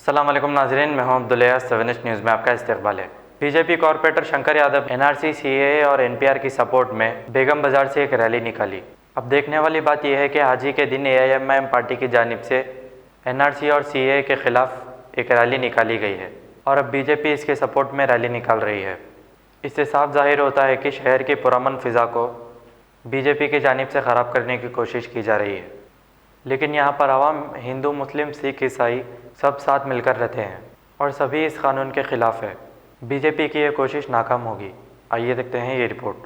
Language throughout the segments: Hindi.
अस्सलाम वालेकुम नाज़रीन, मैं हूं अब्दुल अयाज़। 7H न्यूज़ में आपका इस्तकबाल है। BJP corporator Shankar Yadav NRC, CAA और NPR की सपोर्ट में बेगम बाज़ार से एक रैली निकाली। अब देखने वाली बात यह है कि आज ही के दिन AIMIM पार्टी की जानिब से NRC और CAA के ख़िलाफ़ एक रैली निकाली गई है और अब बीजेपी इसके सपोर्ट में रैली निकाल रही है। इससे साफ जाहिर होता है कि शहर की पुरअमन फ़िज़ा को बीजेपी की जानिब से ख़राब करने की कोशिश की जा रही है। लेकिन यहाँ पर आवाम, हिंदू, मुस्लिम, सिख, ईसाई सब साथ मिलकर रहते हैं और सभी इस कानून के ख़िलाफ़ है। बीजेपी की ये कोशिश नाकाम होगी। आइए देखते हैं ये रिपोर्ट।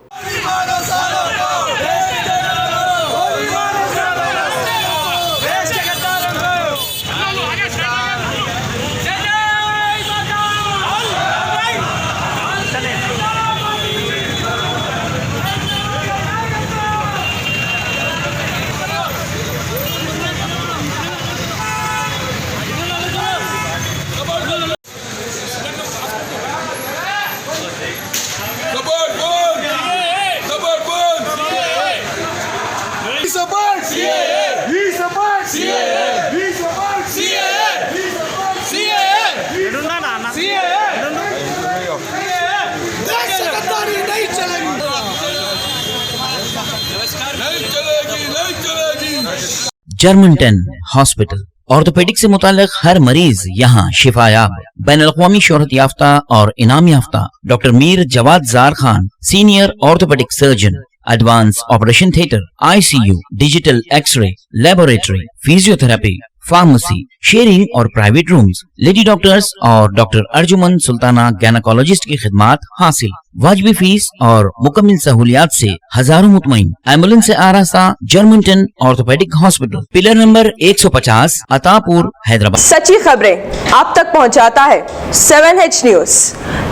जर्मनटन हॉस्पिटल ऑर्थोपेडिक से मुताल्लिक हर मरीज यहाँ शिफायाब। बैनुल-अक़वामी शोहरत याफ्ता और इनाम याफ्ता doctor Mir Jawad Zar Khan, senior orthopaedic surgeon, advance operation theatre, ICU, digital x ray, laboratory, physiotherapy, pharmacy, sharing और प्राइवेट रूम्स, लेडी डॉक्टर्स और डॉक्टर अर्जुमन सुल्ताना गैनाकोलॉजिस्ट की खिदमात हासिल। वाजिबी फीस और मुकम्मल सहूलियात से हजारों मुतमईन। एम्बुलेंस से आरास्ता Germanten orthopaedic hospital, pillar number 150, Attapur, Hyderabad. सच्ची खबरें आप तक पहुंचाता है 7H न्यूज।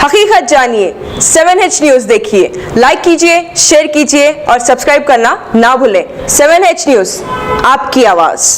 हकीकत जानिए, 7H न्यूज देखिए, लाइक कीजिए, शेयर कीजिए और सब्सक्राइब करना ना भूलें। 7H न्यूज, आपकी आवाज।